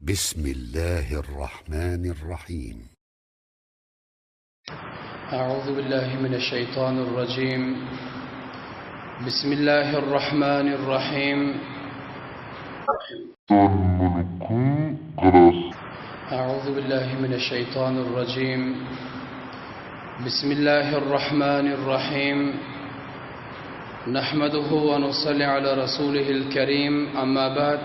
بسم الله الرحمن الرحيم. أعوذ بالله من الشيطان الرجيم. بسم الله الرحمن الرحيم. أعوذ بالله من الشيطان الرجيم. بسم الله الرحمن الرحيم. نحمده ونصلي على رسوله الكريم. أما بعد،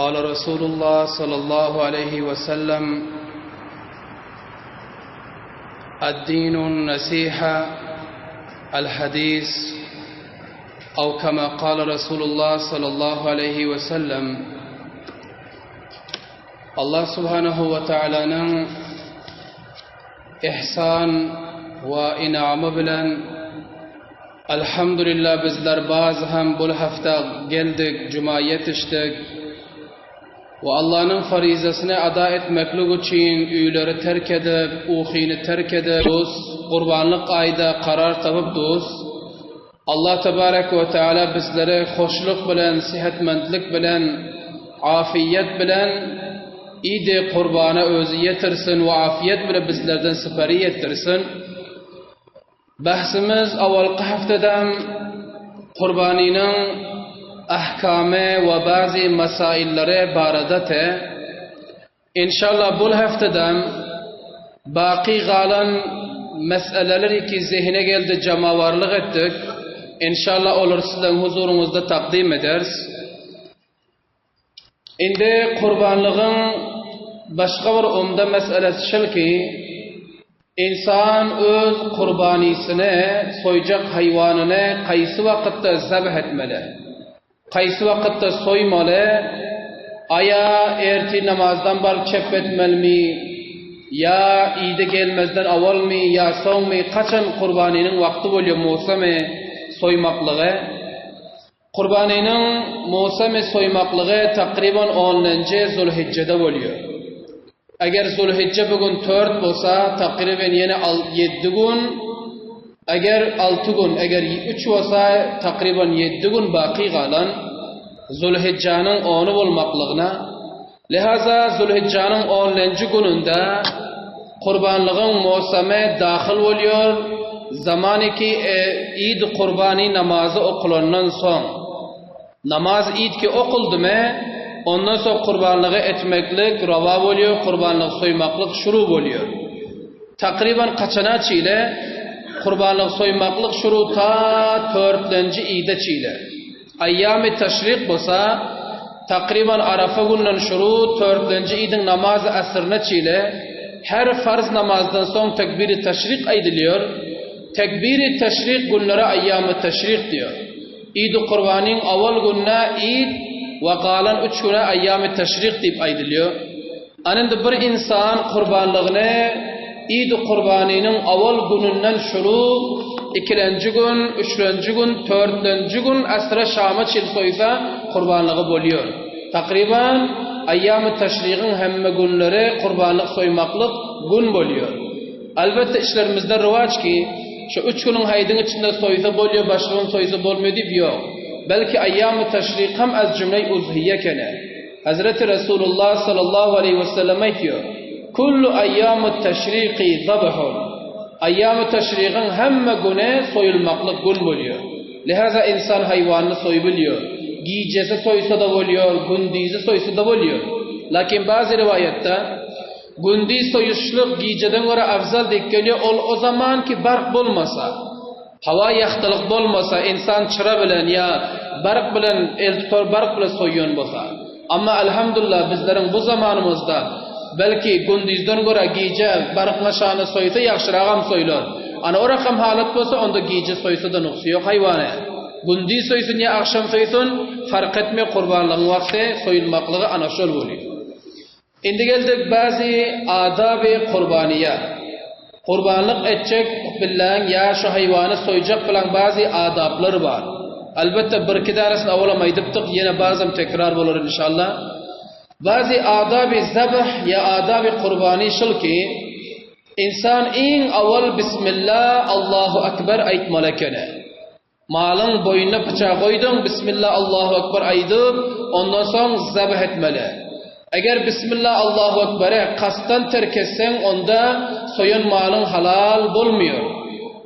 قال رسول الله صلى الله عليه وسلم: الدين النصيحة الحديث، أو كما قال رسول الله صلى الله عليه وسلم. الله سبحانه وتعالى إحسان وإنعام بلن الحمد لله bizler bazı hem bu hafta geldik, cuma yetiştik ve Allah'ın farizasını ada etmeklik için üyleri terk edip, uhini terk edip, kurbanlık ayda karar tapıp Allah Tebarek ve Teala bizlere hoşluk bilen, sihatmandlik bilen, afiyet bilen, İdi kurbana özü yetirsin ve afiyet bile bizlerden sipari ettirsin. Bahsimiz avvalki haftadan kurbaninin ahkamı ve bazı masailleri baradate. İnşallah bu haftadan baki galan meseleleri ki zihine geldi cemavarlık ettik. İnşallah olur sizden huzurunuzda takdim ederiz. Indi kurbanlığın başka bir umda meselesi şil ki insan öz kurbanisini, soyacak hayvanını kaysi vakitte zabh etmeli, kaysi vakitte soymalı, aya erti namazdan bal çep etmeli mi, ya iyide gelmezden aval mi, ya son mi, kaçan kurbaninin vakti oluyor musami soymaklığı. Kurbaninin musami soymaklığı takriban 10. Zulhicce'de oluyor. Eğer Zulhicce bugün 4 olsa takriban yine 7 gün, eğer 6 gün, eğer 3 olsa takriban 7 gün baki kalan Zulhicce'nin 10'u olmaklığına. Lihaza Zulhicce'nin 10. gününde kurbanlığın musami dahil oluyor. Zamanı ki İd kurbani namazı okulandan son. Namaz İd ki okuldu mu, ondan sonra kurbanlığı etmeklik rava oluyor, kurbanlığı soymaklık şuru oluyor. Takriban kaçana çile kurbanlığı soymaklık şuru ta 4. İde çile. Ayyam-ı teşrik olsa takriban Arafa günden şuru 4. İdin namazı asırına çile. Her farz namazdan son tekbir-i teşrik ediliyor. Tekbir-i teşrik günleri ayyam-ı teşrik diyor. İd-i kurbanın avval gününe İd ve kalan 3 güne ayyam-ı teşrik deyip aydılıyor. Anında bir insan kurbanlığını İd-i kurbanının avval gününden şuru 2. gün, 3. gün, 4. gün asra Şam'a çil soysa kurbanlığı boluyor. Takriban ayyam-ı teşrikin hemme günleri kurbanlık soymaklık gün boluyor. Elbette işlerimizde rıvaç ki şu 3 günün haydın içinde soysa boluyor, başka soysa bolmuyor deyip yok. Belki ayyam-ı teşrik hem az cümle-i uzhiye kene. Hazreti Resulullah sallallahu aleyhi ve sellem diyor: kullu ayyam-ı teşriki zabahun. Ayyam-ı teşrikin hemme güne soyulmaklık gün boluyor. Lihaza insan hayvanını soyabiliyor. Giyicesi soysa da boluyor, gündizi soysa da boluyor. Lakin bazı rivayette gündüz soyuşluk giyiceden göre afzal dik geliyor. O zaman ki bark bulmasa, hava yaxtılık bulmasa, insan çıra bilen ya bark bilen, el tutar bark bilen soyuyon bolsa. Ama elhamdülillah bizlerin bu zamanımızda belki gündüzden göre giyice barklaşanı soysa yaxşırağam soyulur. Ana o rakam halat bolsa onda giyice soysa da nuqsi yok hayvanı. Gündüz soysun ya akşam soysun fark etmiyor, kurbanlığın vakti soyulmaklığı ana şol oluyor. Şimdi geldik bazı adab-ı kurbaniye. Kurbanlık edecek bilen ya şu hayvanı soyacak bilen bazı adablar var. Elbette bir iki tanesini avlamaydıptık, yine bazen tekrar olur inşallah. Bazı adab-ı zabh ya adab-ı kurbani şıl ki insan en avval Bismillah Allahu Ekber aytmalı kene. Malın boynuna bıçağı koydun, Bismillah Allahu Ekber aydıp, ondan sonra zabh etmeli. Eğer Bismillah Allahu Ekber'e kastan terk etsen, onda soyun malın halal bulmuyor.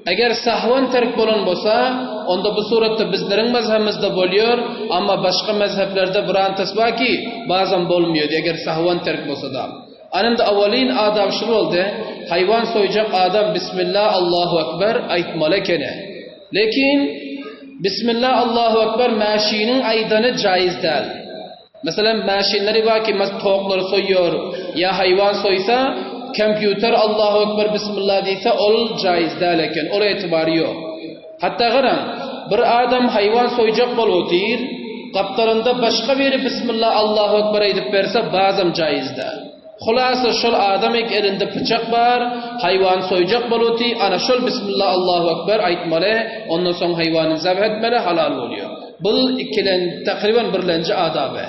Eğer sahvan terk bolan bolsa, onda bu surette bizlerin mezhebimizde boluyor, ama başka mezheplerde birantas var ki bazen bolmuyor. Eğer sahvan terk bolsa da. Anında avvalin adab şu oldu, hayvan soyacak adam Bismillah Allahu Ekber aytmalı kene. Lekin Bismillah Allahu Ekber maşinin aydanı caiz değil. Mesela maşinleri var ki tavukları soyuyor ya hayvan soysa, kompüter Allahu Ekber Bismillah deyse ol caiz değil eken, oraya itibarı yok. Hatta qarang, bir adam hayvan soyacak bolutir, qaptarında başka biri Bismillah Allahu Ekber edip verse bazım caiz değil. Xulasa şol adam elinde bıçak var, hayvan soyacak boluti, ana şol Bismillah Allahu Ekber aytmalı, ondan sonra hayvanı zabh etmeli, halal oluyor. Bu takriben birlenci adabı.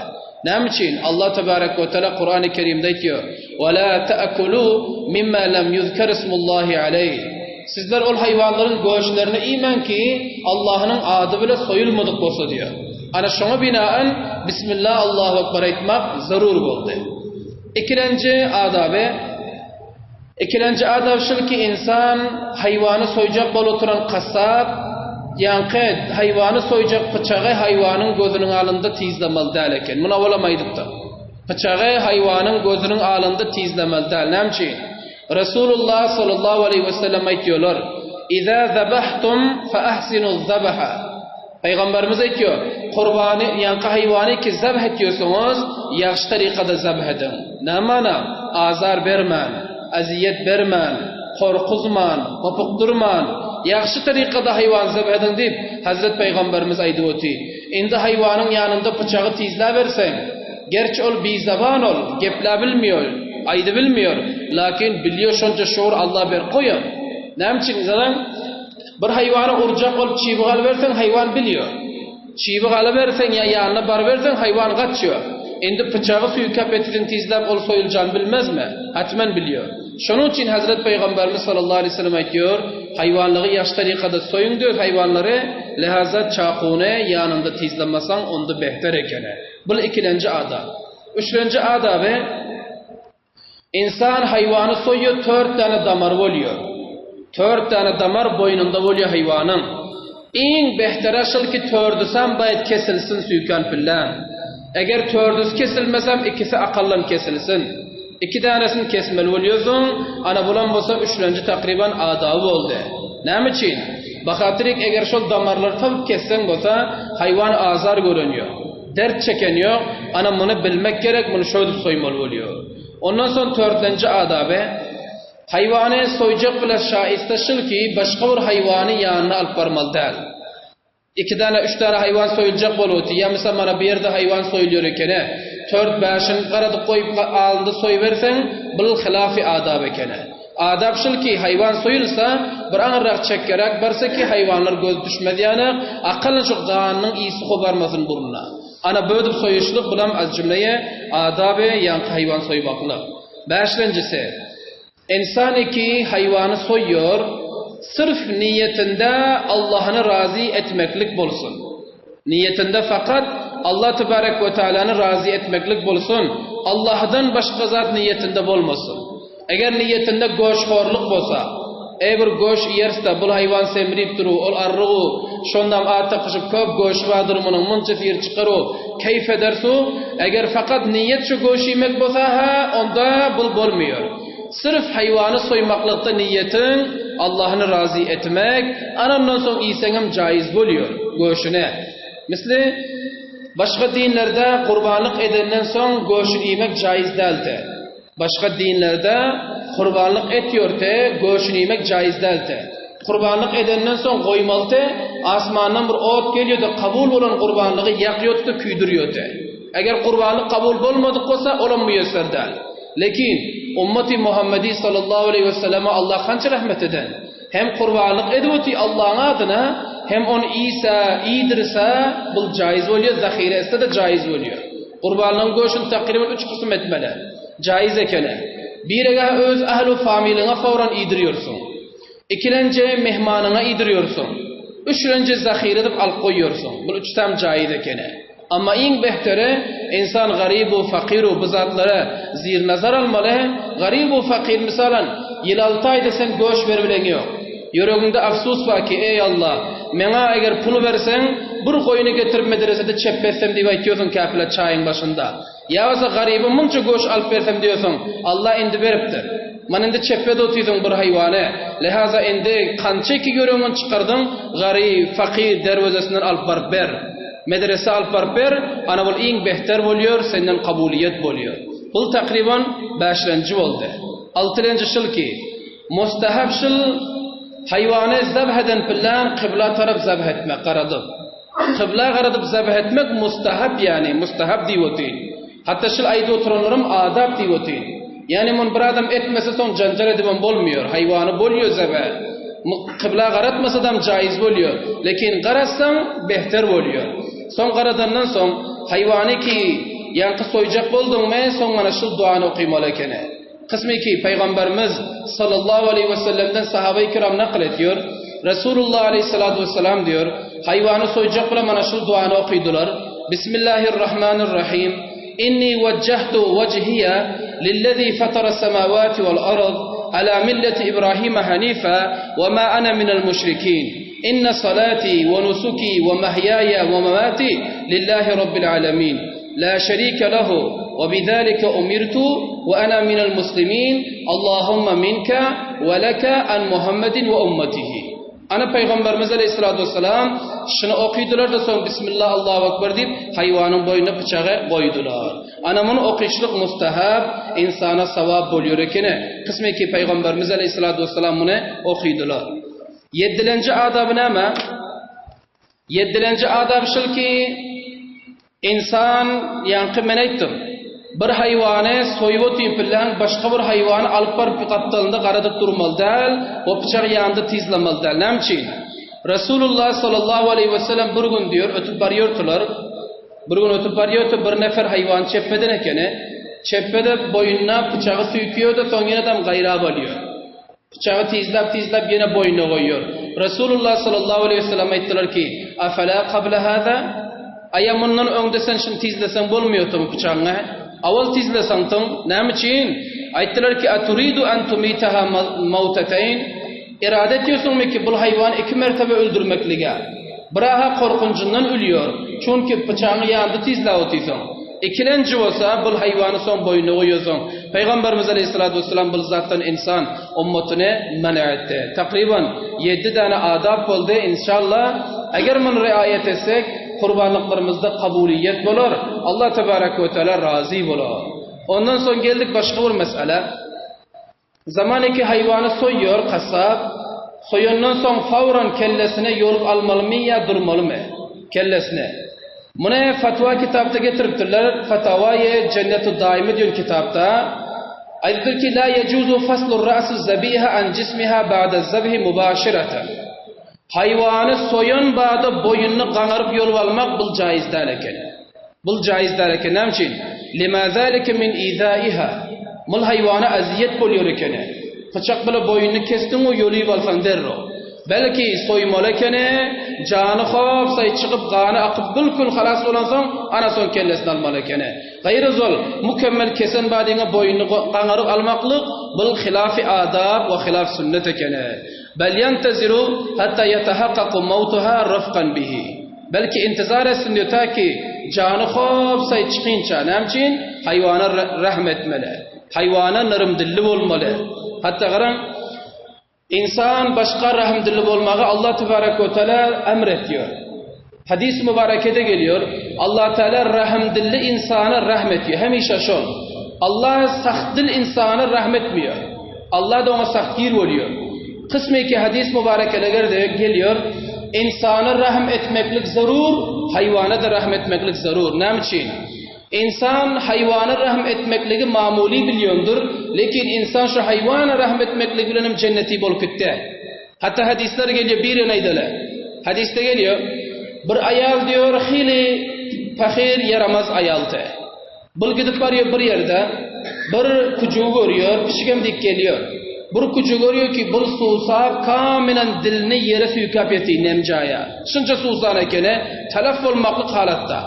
Ne için? Allah Tebarek ve Teala Kur'an-ı Kerim'de diyor: وَلَا تَأْكُلُوا مِمَّا لَمْ يُذْكَرِ اسْمُ اللّٰهِ عَلَيْهِ. Sizler ol hayvanların göğüşlerini iman ki Allah'ın adı bile soyulmadık olsa diyor. Ana şuna binaen Bismillah Allahu Ekber etmek zarur oldu. İkinci adab şu ki insan hayvanı soyacak bol oturan kasap, yankı hayvanı soyacak bıçağı hayvanın gözünün alında tizlemeli değil eken. Buna olamaydık da. Bıçağı hayvanın gözünün alında tizlemeli değil. Nemçin? Resulullah sallallahu aleyhi ve sellem aytiyorlar: İzâ zebahtum fe ahsinuz zebaha. Peygamberimiz aytıyor, kurbanı, yankı hayvanı ki zabh ediyorsunuz, yaxşı tarikada zabh edin. Ne mana? Azar vermen, aziyet vermen, korkuzman, kopukturman, yaxşı tarikada hayvan zabh edin deyip Hazret Peygamberimiz aydı oti. Indi hayvanın yanında bıçağı tizle versen, gerçi ol bizaban ol, gepla bilmiyor, aydı bilmiyor, lakin biliyor şonca şuur Allah ber koyun. Ne için zaten? Bir hayvanı urcak olup çiğbi alıversen hayvan biliyor. Çiğbi alıversen ya yanına bar versen hayvan kaçıyor. Endi bıçağı suyu kapetidin tizlep ol soyulacağını bilmez mi? Hatmen biliyor. Şunun için Hazreti Peygamberimiz sallallahu aleyhi ve sellem aytıyor, hayvanlığı yaş tarikada soyun diyor hayvanları, lihaza çakune yanında tizlemasan onda behter ekene. Bu ikinci adab. Üçüncü adabı, insan hayvanı soyuyor, 4 tane damar oluyor. 4 tane damar boynunda oluyor hayvanın. En behter aşıl ki 4'üsen bayit kesilsin suykan fillan. Eğer 4'üs kesilmesem ikisi akallan kesilsin. 2 tanesini kesmeli oluyorsun. Ana bulan bolsa 3. takriben adabı oldu. Ne için? Bakatirik eğer şol damarları tabip kessen bolsa hayvan azar görünüyor. Dert çekeniyor. Ana bunu bilmek gerek, bunu şöyle soymalı oluyor. Ondan sonra 4. adabı, hayvanı soyacak bile şahistaşıl ki başka bir hayvanı yanına alıp varmalı değil. 2 tane 3 tane hayvan soyulacak boluti. Ya mesela bana bir yerde hayvan soyuluyor ekene, 4-5'ini qaradıp koyup alında soyuversen, bu hilafi adab ekene. Adab şıl ki hayvan soyulsa, bir anıraq çekkerek barsa ki hayvanlar göz düşmedi yani, akılın çok dağının iyisi kobarmasın burnuna. Ana bödüp soyuşluk bulam az cümleye adabı yankı hayvan soymaklık. 5'incisi, İnsan ki hayvanı soyuyor, sırf niyetinde Allah'ını razı etmeklik bolsun. Niyetinde fakat Allah Tebarek ve Teala'nı razı etmeklik bolsun. Allah'dan başka zat niyetinde bolmasın. Eğer niyetinde goşxorluk bolsa, bir goş yerse bu hayvan semrip duru, ol arruğu, şondan ata kışıp köp goş vardır bunun, munca fir çıkarı, keyf edersu, eğer fakat niyet şu goş yemek bolsa, onda bul bolmuyor. Sırf hayvanı soymaklıkta niyetin Allah'ını razı etmek, anamdan sonra iyisenim caiz buluyor göğüşüne. Misli başka dinlerde kurbanlık edenden sonra göğüşünü yemek caiz değildi. Başka dinlerde kurbanlık etiyor de göğüşünü yemek caiz değildi. Kurbanlık edenden sonra koymalıdı, asmandan bir ot geliyordu, kabul olan kurbanlığı yakıyordu da küydürüyordu. Eğer kurbanlık kabul olmadık olsa olan müyesser değil. Lekin ümmeti Muhammedi sallallahu aleyhi ve selleme Allah kança rahmet eden, hem kurbanlık edivoti Allah'ın adına, hem onu iyidirse bu caiz oluyor, zahire etse de caiz oluyor. Kurbanlığın göğüşünü takriben 3 kısım etmeli. Caiz ekene. Birine öz ahlu familine fauran iydiriyorsun. İkincisi mehmanına iydiriyorsun. Üçüncü zahir edip alıp koyuyorsun. Bu üç tam caiz ekene. Ama en behteri insan garibu, fakiru bu zatlara zir nazar almalı. Garibu, fakir misalan yıl 6 ayda sen göç verebilen yok. Yüreğinde afsus var ki ey Allah, mena eğer pulu versen bir koyunu getirip medresede çepetsem diye aytıyorsun kafile çayın başında. Yağsa garibi munca göç alıp versem diyorsun. Allah indi veriptir. Man indi çepede otuyorsun bir hayvanı. Lehaza indi kança ki görüyorsun çıkardın. Garib, fakir dervazesinden alıp barıp ber. Medrese alıp barıp ber. Ana bul en behter oluyor, senden kabuliyet oluyor. Bu takriban 5. oldu. 6. şıl ki mustahab şıl hayvanı zabheden bilen kıbla taraf zabh etmek qaradıp. Kıbla qaradıp zabh etmek mustahab yani mustahab diyotin. Hatta şıl ayda oturanlarım adab diyotin. Yani mun bir adam etmese son cancar ediben bolmuyor. Hayvanı boluyor zabh. Kıbla qaratmasa da caiz boluyor. Lekin qarassan behter boluyor. Son qaradandan son hayvanı ki yankı soyacak boldun mu son mana şıl duanı okuymalı ekene. Kısmı ki Peygamberimiz sallallahu aleyhi ve sellem'den sahabe-i kiram nakl ediyor. Resulullah aleyhissalatu vesselam diyor. Hayvanı soyacak bile mana şu duanı okuydular. Bismillahirrahmanirrahim. İnni vecehtu vecihiye lillezî fatara semâvâti vel ard ala milleti İbrahim hanifa ve ma ana minel müşrikîn. İnne salati ve nusuki ve mehyaya ve memati lillahi rabbil alemin. La şerike lehu وبذلك أمرت وأنا من المسلمين اللهم منك ولك عن محمد وأمته. Ana Peygamberimiz Aleyhisselatü Vesselam şunu okuydular da sonra Bismillah Allahu Ekber deyip hayvanın boynuna bıçağı koydular. Ana bunu okuyuşluk mustahab insana savab buluyor ekene. Kısmı ki Peygamberimiz Aleyhisselatü Vesselam bunu okuydular. 7. adabı ne ama? 7. adab şıl ki insan yankı men aytdım. Bir hayvanı soyup otuyup bilen başka bir hayvanı alıp barıp kaptalında qaradıp durmalı değil, o bıçak yanında tizlamalı değil. Nemçin? Resulullah sallallahu aleyhi ve sellem bir gün diyor, ötüp barıyordular. Bir gün ötüp barıyordu, bir nefer hayvan çepmeden ekene, çepmede boynuna bıçağı suyukuyor da son yine adam gayrab alıyor. Bıçağı tizlap yine boynuna koyuyor. Resulullah sallallahu aleyhi ve sellem ayttılar ki, afala qabla hâzâ? Ayamundan öňde sen şunu tizlesen bolmuyordu mu bıçağını? Awal tizlesantyň näme için? Aytdylar ki aturidu an tumitaha mautatayn. İrade ediyorsunmu ki bu hayvanı 2 mertebe öldürmeklige? Biraha korkunçundan ölüyor. Çünkü bıçağını yanında tizlap otuysan. İkilenci olsa bu hayvanı son boynuna koyuyorsun. Peygamberimiz Aleyhisselatü Vesselam bu zattan insan ummetine mena etti. Takriban 7 tane adab oldu inşallah. Eğer bunu riayet etsek kurbanlıklarımızda kabuliyet olur. Allah Tebarek ve Teala razı olur. Ondan sonra geldik başka bir mesele. Zamaniki hayvanı soyuyor kasap. Soyundan sonra fauran kellesine yolup almalı mı ya durmalı mı? Kellesine. Buna fatva kitapta getiriptirler. Fatavayı Cennet-i Daimi diyor kitapta. Ayettir ki la yecuzu faslur ra'su zabiha an cismiha ba'da zabhi mubashiratan. Hayvanı soyun bağda boyununu qanarıp yol almak bul caiz derken. Bul caiz derken ne için? Lima zalika min izaiha. Mul hayvana aziyet boluyor ekene. Bıçak bile boyununu kestin o yolu alsan derro. Belki soymalı ekene canı xof say çıkıp qanı akıp bilkul xalas olansan ana son kellesini almalı ekene. Gayrı zol mükemmel kesen badine boyununu qanarıp almaklık bul hilafi adab ve hilaf sünnet ekene. Bel yantaziru hatta yetahaqqaqu mautuha rafqan bihi. Belki intizar etsin diyor ta ki canı xof say çıkınca nemçin hayvana rahmetmeli. Hayvana nırımdilli olmalı. Hatta qaran insan başka rahmdilli olmağı Allah Tebarek ve Teala emrediyor. Hadis-i mübarekede geliyor. Allah Teala rahmdilli insana rahmetiyor. Hemişe şol. Allah sahtdil insana rahmetmiyor. Allah da ona sahtgir oluyor. Kısmı ki hadis mübarekelerde geliyor. İnsana rahm etmeklik zarur, hayvana da rahm etmeklik zarur. Ne için? İnsan hayvana rahm etmekliği mamuli biliyordur. Lekin insan şu hayvana rahm etmekliği bilenim cenneti bol kütte. Hatta hadisler geliyor bir neydele. Hadiste geliyor. Bir ayal diyor hili fakir yaramaz ayaltı. Bul gidip varıyor bir yerde. Bir kucuğu görüyor, pişigemdik geliyor. bir kucu görüyor ki bu susap kamilen dilini yere süykap yeti nemcaya. Şunca susan ekene talaf olmaklık halatta.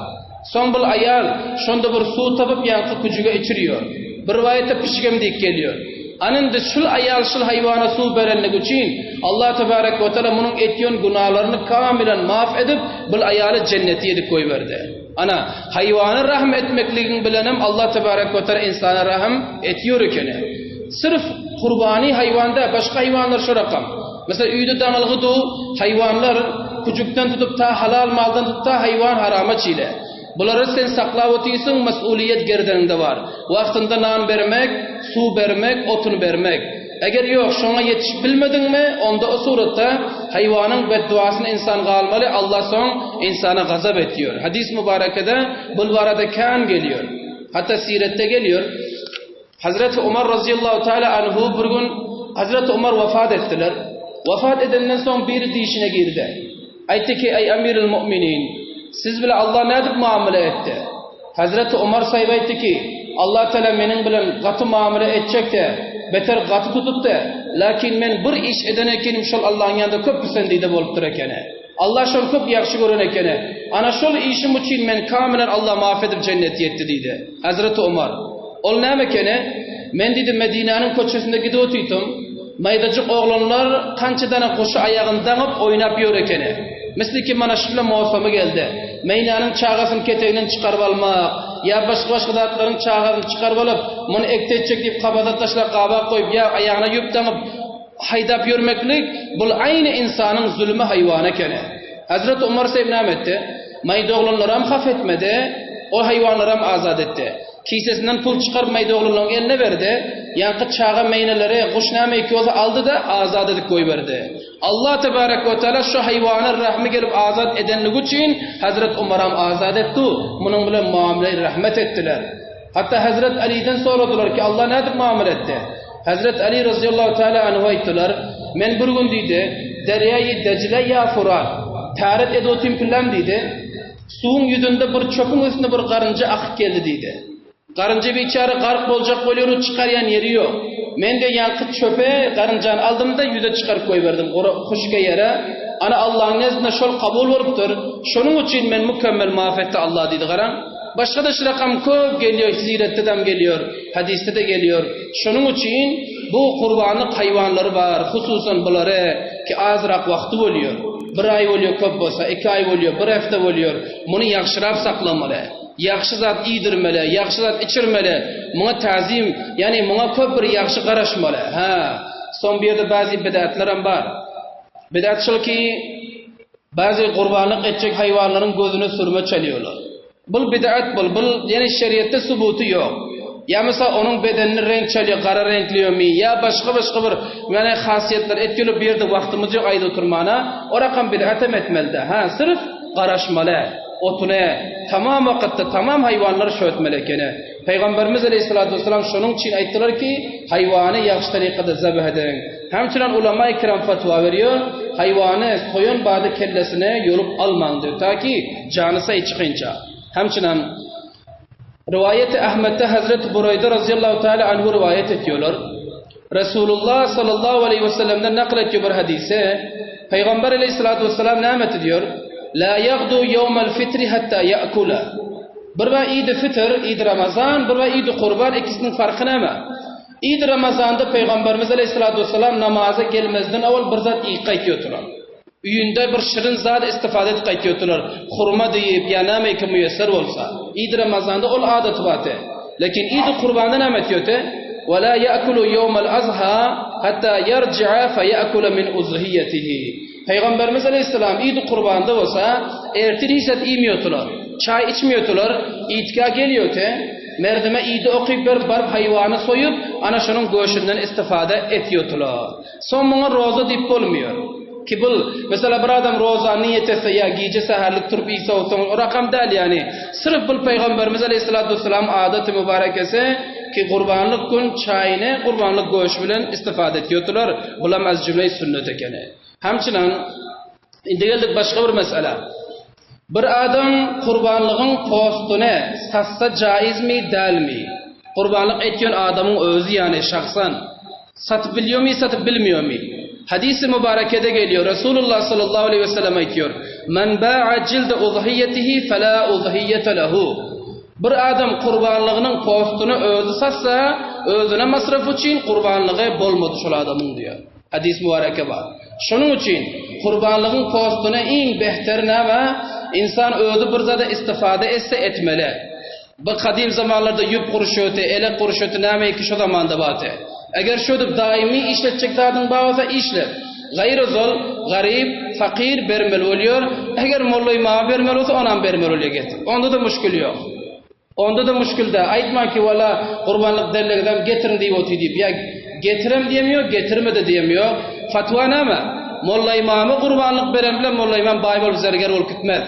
Son bir ayal şonda bir su tapıp yankı kucuga içiriyor. Bir rivayette pişigem deyip geliyor. Anında şul ayal şul hayvana su verenlik için Allah Tebarek ve Teala bunun ettiğin günahlarını kamilen maaf edip bu ayalı cenneti yedik koyverdi. Ana hayvana rahm etmekliğin bilenem Allah Tebarek ve Teala insana rahm etiyor ekene. Sırf kurbani hayvanda başka hayvanlar şu rakam. Mesela üyde danılgıdu hayvanlar kucuktan tutup ta halal maldan tutup ta hayvan harama çile. Bunları sen saklavotuysun, mesuliyet gerdeninde var. Vaktinde nan vermek, su vermek, otun vermek. Eğer yok şuna yetişip bilmedin mi, onda o surette hayvanın bedduasını insan kalmalı, Allah son insana gazap ediyor. Hadis mübarekede bulvarada kan geliyor. Hatta sirette geliyor. Hazreti Umar radıyallahu teala anhu bir gün Hazreti Umar vefat ettiler. Vefat edenden son bir dişine girdi. Aytti ki ey emiril müminin, siz bile Allah ne edip muamele etti? Hazreti Umar sahip etti ki Allah Teala menin bilen katı muamele edecek de beter katı tutup da lakin men bir iş edenekenim şol Allah'ın yanında köp güsendiydi bolup durekene. Allah şol köp yakşı görenekene. Ana şol işim için men kamilen Allah mahfedip cenneti yetti deydi. Hazreti Umar. Ol nemekene? Men dedi Medine'nin koçesinde gidiyordum. Maydacık oğlanlar kançadan koşu ayağını danıp oynap yorekene. Mesela ki bana şöyle mevsimi geldi. Meynanın çağasını keteğinden çıkarıp almak, ya başka dağıtların çağasını çıkarıp alıp, bunu ekte edecek deyip kabada taşla kaba koyup, ya ayağına yüptanıp, haydap yürümeklik, bu aynı insanın zulmü hayvana kene. Hazreti Umar sevnam etti, maydoğlanlara haf etmedi, o hayvanlara azat etti. Kisesinden pul çıkarıp maydoğlanların eline verdi, yankı çağa meyneleri, kuşname ikiyozu aldı da azat edip koyuverdi. Allah Tebarek ve Teala şu hayvanın rahmi gelip azat edenlik için Hazret Umar'am azat etti. Bunun bile muamele-i rahmet ettiler. Hatta Hazret Ali'den sordular ki Allah nedir muamele etti? Hazret Ali radıyallahu teala anhu ayttılar. Men bir gün deydi, deryayı Decle ya Furat, taret edotim pillam deydi. Suyun yüzünde bir çöpün üstünde bir karınca akıp geldi deydi. Karınca bir içeri garip olacak oluyor, çıkaryan yeri yok. Men de yankı çöpe karıncanı aldım da yüze çıkarıp koyverdim. Hoşka yere. Ana Allah'ın nezdinde şol kabul oluptur. Şunun için men mükemmel mağfette Allah dedi karan. Başka da şu rakam köp geliyor, sirette de geliyor, hadiste de geliyor. Şunun için bu kurbanlık hayvanları var. Hususan bunları ki azrak vakti oluyor. Bir ay oluyor köp olsa, 2 ay oluyor, bir hafta oluyor. Bunu yakşırap saklamalı. Yaxşı zat iyidirmeli, yaxşı zat içirmeli, buna tazim, yani buna köp bir yaxşı qaraşmalı. Son bir yerde bazı bidatlar var. Bidat şu ki, bazı kurbanlık edecek hayvanların gözüne sürme çalıyorlar. Bu bidat bu, yani şeriatte subutu yok. Ya mesela onun bedenini renk çalıyor, qara renkliyor mi? Ya başka bir yani hasiyetler etkili bir yerde vaktimiz yok ayda oturmana, o rakam bidat etmeli. Sırf qaraşmalı. Otuna, tamam vakitte, tamam hayvanları şöğütmelekene. Peygamberimiz Aleyhisselatü Vesselam şunun için ayttılar ki, hayvanı yaxşı tarikada zabih edin. Hemçinin ulema-i kiram fatva veriyor, hayvanı soyun badı kellesine yolup alman diyor. Ta ki canı sayı çıkınca. Hemçinin rivayeti Ahmet'te Hazreti Burayda radıyallahu teala anhu rivayet ediyorlar. Resulullah sallallahu aleyhi ve sellem'den naklediyor bir hadise. Peygamber Aleyhisselatü Vesselam ne ediyor? La yagdu yevmel fitri hatta ya'kula. Bir va Eid-i Fitr, Eid Ramazan, bir va Eid-i Kurban ikisinin farkı neme? Eid Ramazan'da Peygamberimiz Aleyhisselatü Vesselam namaza gelmezden evvel bir zat iyi qaytıyordular. Üyünde bir şirin zat istifade et qaytıyordular. Hurma deyip ya neme ki müyesser olsa. Eid Ramazan'da ol adet batı. Lakin Eid-i Kurban'da neme ediyordu? Ve la ya'kulu yevmel azha hatta yarci'a fe ya'kula min uzhiyetihi. Peygamberimiz Aleyhisselam Eid-i Kurban'da olsa erteli hisset yemiyordular. Çay içmiyordular. Eid'ga geliyordu. Merdime Eid'i okuyup barıp hayvanı soyup ana şunun göğsünden istifade ediyordular. Son buna roza deyip olmuyor. Ki bu mesela bir adam roza niyet etse ya gece seherlik turup İsa olsun o rakam değil yani. Sırf bu Peygamberimiz Aleyhisselatü Vesselam adeti mübarekesi ki kurbanlık gün çayını kurbanlık göğüs bilen istifade ediyordular. Bulamaz cümle-i sünnet ekeni. Hemçinin indi geldik başka bir mesele. Bir adam kurbanlığın postunu satsa caiz mi, değil mi? Kurbanlık etiyon adamın özü yani şahsan. satıp biliyor mu, satıp bilmiyor mu? Hadis-i mübarekede geliyor. Resulullah sallallahu aleyhi ve sellem aytıyor. Men ba'a cilde udhiyetihi fela udhiyete lehu. Bir adam kurbanlığının postunu özü satsa, özüne masraf için kurbanlığı bolmadı şol adamın diyor. Hadis mübareke var. Şunun için kurbanlığın postuna en behterine ve insan özü bir zada istifade etse etmeli. Bu kadim zamanlarda yüp kuruşuyotu, elek kuruşuyotu neyme ki şu zamanda batı. Eğer şöyle daimi işletecek dadın bağısa işlet. Gayrı zol, garip, fakir vermeli oluyor. Eğer mollay mağa vermeli olsa onan vermeli oluyor getir. Onda da müşkül yok. Onda da müşkül de. Aytma ki valla kurbanlık derlerden getirin diye otu deyip. Ya getirem diyemiyor, getirme de diyemiyor. Fatva ne mi? Mollay mağa kurbanlık veren bile mollay mağa baybol zerger olup gitmez.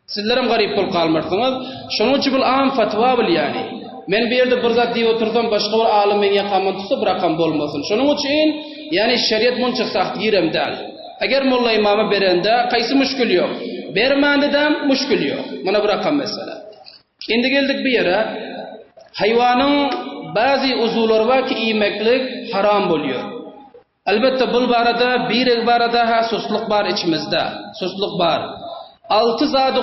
Sizlerim garip ol kalmırsınız. Şunun için bu am fatva bil yani. Men bir yerde bir zat diye otursam başka bir alim beni yakamın tutsa bırakan bolmasın. Şunun için yani şeriat munçak saht girem değil. Eğer molla imamı berende kaysı müşkül yok. Bermende de müşkül yok. Buna bırakan mesela. Şimdi geldik bir yere. Hayvanın bazı uzuvları var ki yemeklik haram oluyor. Elbette bu barada bir barada susluk var içimizde. Susluk var. 6 zadı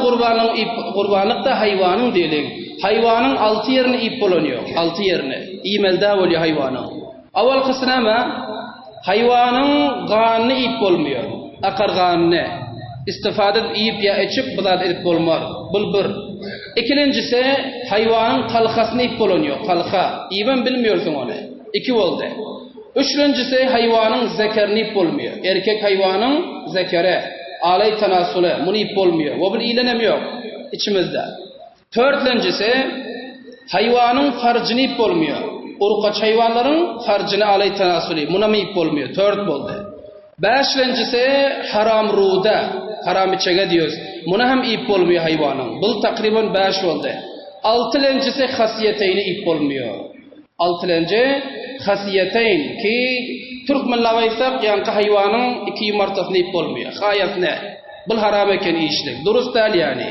kurbanlık da hayvanın diyelim. Hayvanın 6 yerini ip bulunuyor. 6 yerini. İmelde oluyor hayvanın. Avval kısmı ama hayvanın kanını ip olmuyor. Akar kanını. İstifade ip ya içip bulat edip olmaz. Bulbur. İkincisi hayvanın kalkasını ip bulunuyor. Kalka. İben bilmiyorsun onu. 2 oldu. Üçüncüsü hayvanın zekerini ip olmuyor. Erkek hayvanın zekere. Alay tenasülü, bunu ip olmuyor. O bir ilenem yok içimizde. Dördüncüsü, hayvanın farcını ip olmuyor. Urkaç hayvanların farcını alay tenasülü, buna mı ip olmuyor? 4 oldu. Beşincisi, haram ruda, haram içege diyoruz. Buna hem ip olmuyor hayvanın. Bu takriben 5 oldu. Altıncısı, hasiyeteyni ip olmuyor. Altıncı, hasiyeteyn ki Türk millavaysak yankı hayvanın 2 yumurtasını ip olmuyor. Hayat ne? Bu haram eken işlik. Durust değil yani.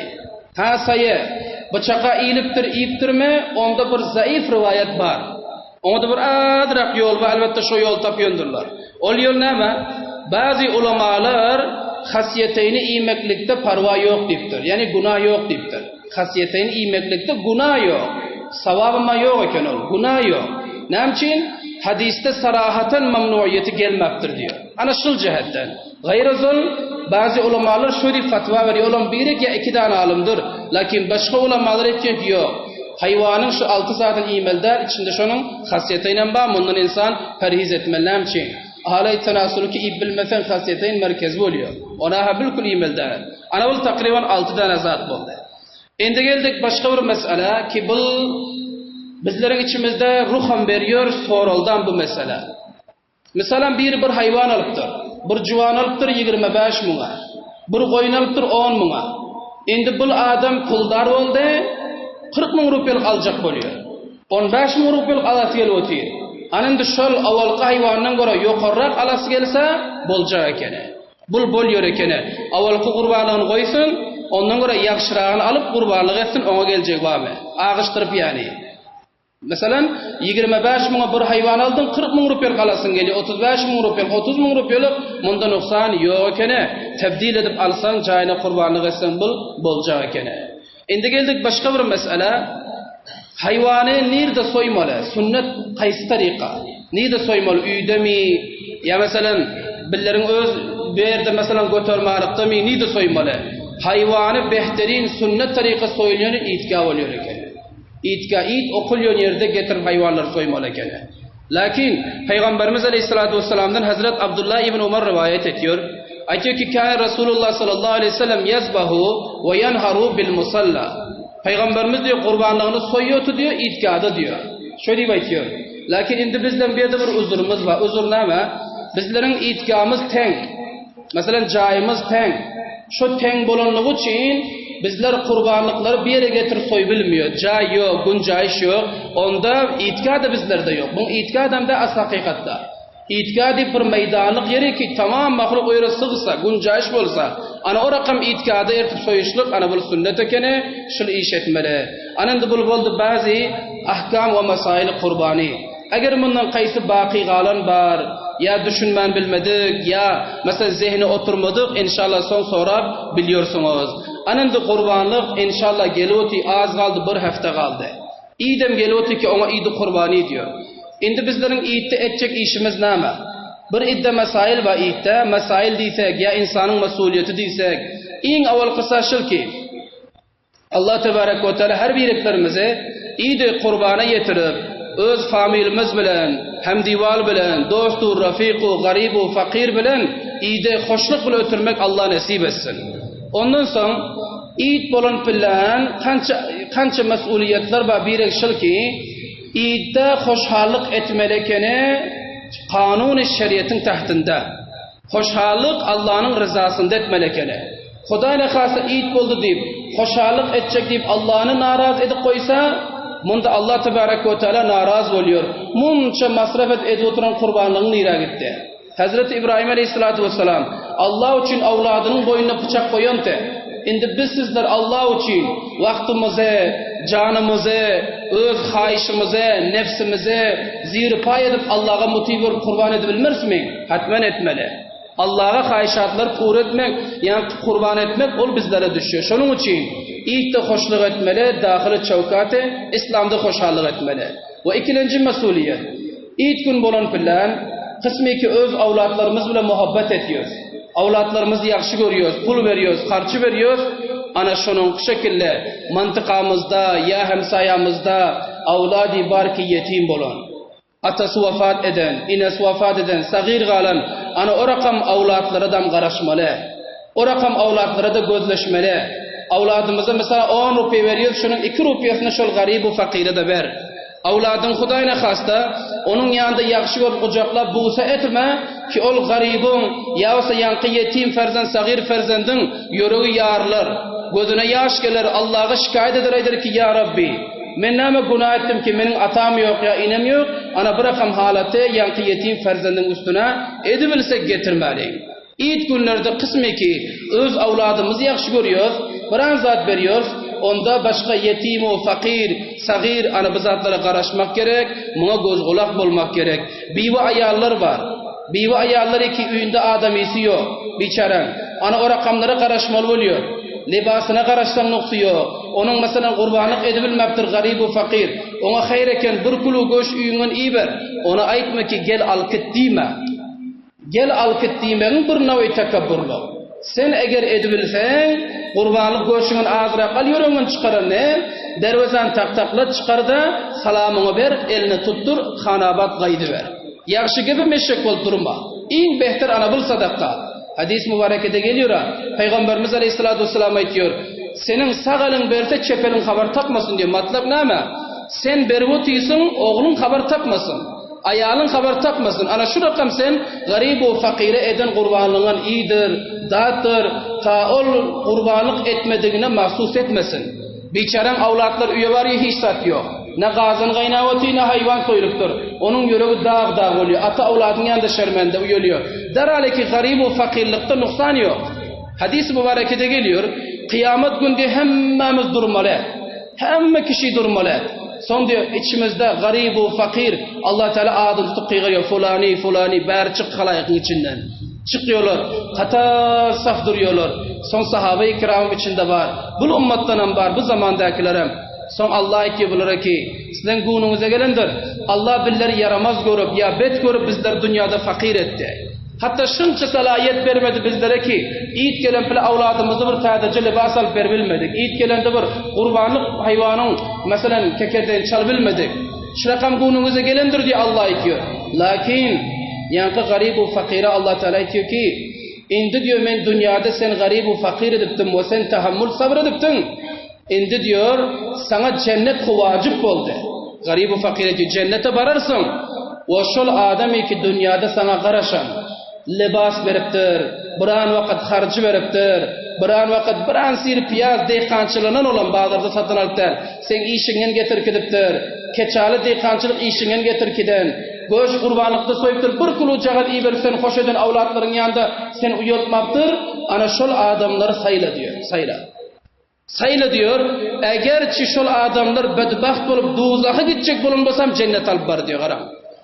Ha sayı bıçağa iyiptir mi? Onda bir zayıf rivayet var. Onda bir adrak yol var. Elbette şu yol tapıyondurlar. O yol ne mi? Bazı ulamalar hasiyeteyni iymeklikte parva yok deyiptir. Yani günah yok deyiptir. Hasiyeteyni iymeklikte günah yok. Savabıma yok eken ol. Günah yok. Ne için? Hadiste sarahaten mamnuiyeti gelmektir diyor. Ana şul cihetten. Gayrızın bazı ulamalar şöyle fatva veriyor. Ulan biri ya 2 tane alimdir. Lakin başka ulamalar etken diyor. Hayvanın şu 6 zaten imelder içinde şunun hasiyetiyle bağ. Bundan insan perhiz etmeli. Ne için? Alay tenasülü ki ip bilmesen hasiyetin merkezi oluyor. Ona ha bilkul imelder. Ana bu takriben 6 tane zat oldu. Şimdi geldik başka bir mesele ki bu bizlerin içimizde ruhan veriyor soruldan bu mesele. Mesela bir hayvan alıptır. Bir civan alıptır 25 muna. Bir koyun alıptır 10 muna. Şimdi bu adam puldar oldu 40 bin rupiyalık alacak oluyor. 15 bin rupiyalık alası gel otuyor. Anında şol avalqı hayvandan göre yukarırak alası gelse bolacak ekene. Bul boluyor ekene. Avalqı kurbanlığını koysun ondan göre yakşırağını alıp kurbanlık etsin ona gelecek var. Ağıştırıp yani. Mesela 25 bin bir hayvan aldın 40 bin rupiyalık alasın geliyor. 35 bin rupiyalık 30 bin rupiyalık bunda noksan yok ekene. Tebdil edip alsan cayına kurbanlık etsin bolacak ekene. Şimdi geldik başka bir mesele. Hayvanı nerede soymalı? Sünnet kaysi tarika? Nerede soymalı? Üyde mi? Ya mesela billerin öz bir yerde mesela götürmelikte mi? Nerede soymalı? Hayvanı behterin sünnet tarika soyuluyonu itikaf oluyor ekene. İtikaf okuluyor yerde getirip hayvanları soymalı ekene. Lakin Peygamberimiz Aleyhisselatü Vesselam'dan Hazret Abdullah İbn Umar rivayet ediyor. Aytiyor ki kâne Resulullah sallallahu aleyhi ve sellem yazbahu ve yanharu bil musalla. Peygamberimiz diyor kurbanlığını soyuyordu diyor, itikada diyor. Şöyle aytiyor. Lakin şimdi bizden bir uzurumuz var. Uzur ne mi? Bizlerin itikamız teng. Mesela cayımız teng. Şu teng bulunluğu için bizler kurbanlıkları bir yere getirip soy bilmiyor. Cay yok, guncayiş yok. Onda itikada bizlerde yok. Bu itikad hem de as hakikatta. İtikadi bir meydanlık yeri ki tamam mahluk öyle sığsa, guncayiş bolsa, ana o rakam itikada ertip soyuşluk, ana bu sünnet ekene, şunu iş etmeli. Anında bu oldu bazı ahkam ve mesail kurbani. Eğer bundan kaysı baki galan var, ya düşünmen bilmedik, ya mesela zihni oturmadık, inşallah son sonra biliyorsunuz. Anında kurbanlık inşallah geloti az kaldı, bir hafta kaldı. İdem geloti ki ona idi kurbani diyor. Şimdi bizlerin idde edecek işimiz neyme? Bir idde mesail var idde, mesail diysek ya insanın mesuliyeti diysek, en avval kısaşıl ki, Allah Tebarek ve Teala her birliklerimize idi kurbana yetirip, öz familimiz bilen, hemdival bilen, dostu, rafiqu, garibu, fakir bilen idi hoşluk bilen ötürmek Allah nasip etsin. Ondan sonra id bolan bilen kança mesuliyetler var birikşil ki, idde hoşhallık etmelekene kanun-i şeriyetin tahtında. Hoşhallık Allah'ın rızasında etmelekene. Hudayla khasa id boldu deyip, hoşhallık edecek deyip Allah'ını naraz edip koysa, bunda Allah Tebarek ve Teala naraz oluyor. Munça masraf edip oturan kurbanlığını nira gitti. Hazreti İbrahim Aleyhisselatü Vesselam Allah için avladının boynuna bıçak koyan te. Şimdi biz sizler Allah için vaktimize, canımızı, öz hayışımızı, nefsimizi zirpay edip Allah'a mutivir kurban edebilmez mi? Hatmen etmeli. Allah'a hayışatları kur etmek, yani kurban etmek ol bizlere düşüyor. Şunun için İdde hoşluk etmeli, dahili çavkatı, İslam'da hoşhallık etmeli. Ve ikinci mesuliyet, İd gün bolan filan, kısmı ki öz avlatlarımız bile muhabbet ediyoruz. Avlatlarımızı yakşı görüyoruz, pul veriyoruz, harcı veriyoruz. Ana şunun şekilde mantıkamızda, ya hemsayamızda avladi var ki yetim bolan. Atası vefat eden, inesi vefat eden, sagir galan, ana o rakam avlatlara da garaşmalı. O rakam avlatlara da gözleşmeli. Avladımıza mesela 10 rupiye veriyoruz, şunun 2 rupiyesini şol garibu fakire de ver. Avladın Hudayna hasta, onun yanında yakşı görüp kucaklap buğsa etme ki ol garibun, yavsa yankı yetim ferzan, sagir ferzandın yörüğü yarlar. Gözüne yaş gelir, Allah'a şikayet eder ki ya Rabbi, men neme günah ettim ki benim atam yok ya inem yok, ana bırakam halatı yankı yetim ferzandın üstüne edebilsek getirmeliyim. İd günlerde kısmı ki öz avladımızı yakşı görüyoruz, bir zat veriyoruz, onda başka yetim o fakir, sagir ana bu zatlara karışmak gerek, buna göz kulak bulmak gerek. Bivi ayarlar var. Bivi ayarları ki üyünde adamisi yok, biçaren. Ana o rakamlara karışmalı oluyor. Libasına karışsan noksuyor. Onun mesela kurbanlık edebilmektir garibu fakir. Ona hayreken bir kulu göç üyünün iyi ver. Ona aytma ki gel al kit diyme. Gel al kit diymenin bir nevi tekabburlu. Sen eğer edebilsen, kurbanlık göçünün ağzına kal yürüngün çıkarır ne? Dervezan taktakla çıkar da salamını ver, elini tuttur, hanabat gaydı ver. Yakşı gibi meşek bol durma. En behter ana bul sadaka. Hadis mübarekede geliyor ha. Peygamberimiz Aleyhisselatü Vesselam aytıyor. Senin sağ elin berse çepelin haber takmasın diyor. Matlab ne ama? Sen bervutisin, oğlun haber takmasın. Ayalın haber takmasın. Ana şu rakam sen garibu fakire eden kurbanlığın iyidir, dağıttır. Ta ol kurbanlık etmediğine mahsus etmesin. Biçaren avlatlar üye var ya hiç sat yok. Ne gazın gaynavati ne hayvan soyuluptur. Onun yüreği dağ oluyor. Ata avladın yanında şermende uyuluyor. Derhale ki garibu fakirlikte nuksan yok. Hadis mübarekede geliyor. Kıyamet günde hemmemiz durmalı. Hemme kişi durmalı. Son diyor içimizde garibu fakir Allah Teala adım tutup kıygırıyor. Fulani bari çık halayıkın içinden. Çıkıyorlar. Katar saf duruyorlar. Son sahabe-i kiramın içinde var. Bu ummattan var. Bu zamandakilerim. Son Allah itiyorlar ki sizden gununuza gelendir. Allah billeri yaramaz görüp ya bet görüp bizler dünyada fakir etti. Hatta şunca salayet vermedi bizlere ki İd gelen bile avladımızı bir sadece libas alıp verbilmedik. İd gelende bir kurbanlık hayvanın mesela kekerden çalbilmedik. Şu rakam gununuza gelendir diye Allah itiyor. Lakin yankı garibu fakire Allah Teala itiyor ki indi diyor men dünyada sen garibu fakir ediptin ve sen tahammül sabır ediptin. Indi diyor sana cennet vacip oldu. Garibu fakire diyor cennete vararsın. O şol adamı ki dünyada sana karışan libas veriptir, bir an vakit harcı veriptir, bir an vakit bir an sir piyaz deykançılığından olan bağlarda satın alıptır. Sen işingen getirkidiptir, keçalı deykançılık işingen getirkiden, göç kurbanlıkta soyuptur, bir kulu cağal iyi verirsen hoş eden avlatların yanında sen uyutmaptır, ana şol adamları sayla diyor, sayla. Sayla diyor, eğer çi şol adamlar bedbaht olup doğuzağa gidecek bulunmasam cennet alıp var diyor.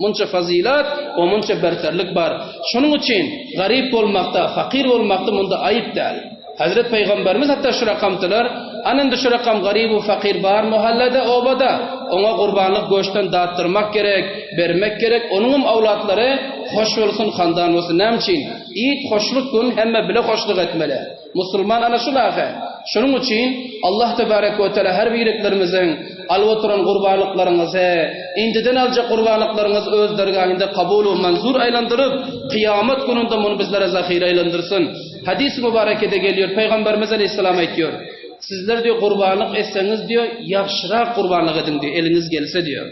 Muncha fazilat ve muncha berterlik var. Şunun için garip olmakta, fakir olmakta bunda ayıp değil. Hazret Peygamberimiz hatta şu rakamdılar. Anında şu rakam garibu fakir var muhallede obada. Ona kurbanlık göçten dağıttırmak gerek, vermek gerek. Onun avlatları hoş olsun, handan olsun. Nem için? İyi hoşluk gün hemme bile hoşluk etmeli. Müslüman ana şu lahe. Şunun için Allah Tebarek ve Teala her birliklerimizin alvoturan kurbanlıklarınızı, indiden alacak kurbanlıklarınız öz dergahında kabul ve manzur aylandırıp, kıyamet gününde bunu bizlere zahir aylandırsın. Hadis-i mübarekede geliyor, Peygamberimiz Aleyhisselam ediyor. Sizler diyor kurbanlık etseniz diyor, yaxşırak kurbanlık edin diyor, eliniz gelse diyor.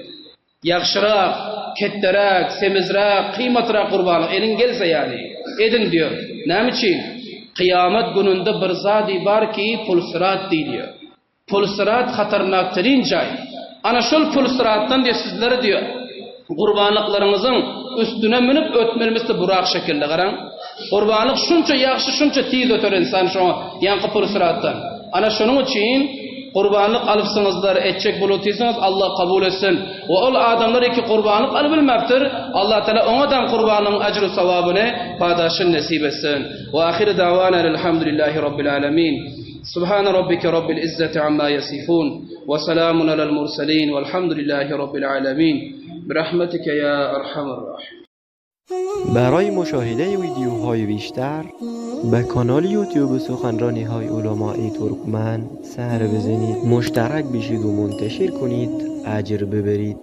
Yaxşırak, ketterak, semizrak, kıymatrak kurbanlık, elin gelse yani, edin diyor. Ne için? Kıyamet gününde bir zadi var ki pulsirat diyor. Pulsirat hatırnaktırın cay. Ana şol pulsirattan diyor sizlere diyor, kurbanlıklarınızın üstüne minip ötmelmesi burak şekilde qaran. Kurbanlık şunça yaxşı, şunça tiz öter insan şu yankı pulsirattan. Ana şunun için kurbanlık alıpsınızlar, etçek bulutuysanız Allah kabul etsin. Ve ol adamlar iki kurbanlık alıbilmektir. Allah Teala onadan kurbanın acru savabını paydaşın nasip etsin. Ve ahir davana elhamdülillahi rabbil alemin. Subhane rabbike rabbil izzeti amma yasifun. Ve selamun alel mursalin. Velhamdülillahi rabbil alemin. Birahmetike ya erhamer rahim. برای مشاهده ویدیوهای بیشتر به کانال یوتیوب سخنرانی های علمای ترکمن سر بزنید، مشترک بشید و منتشر کنید، اجر ببرید.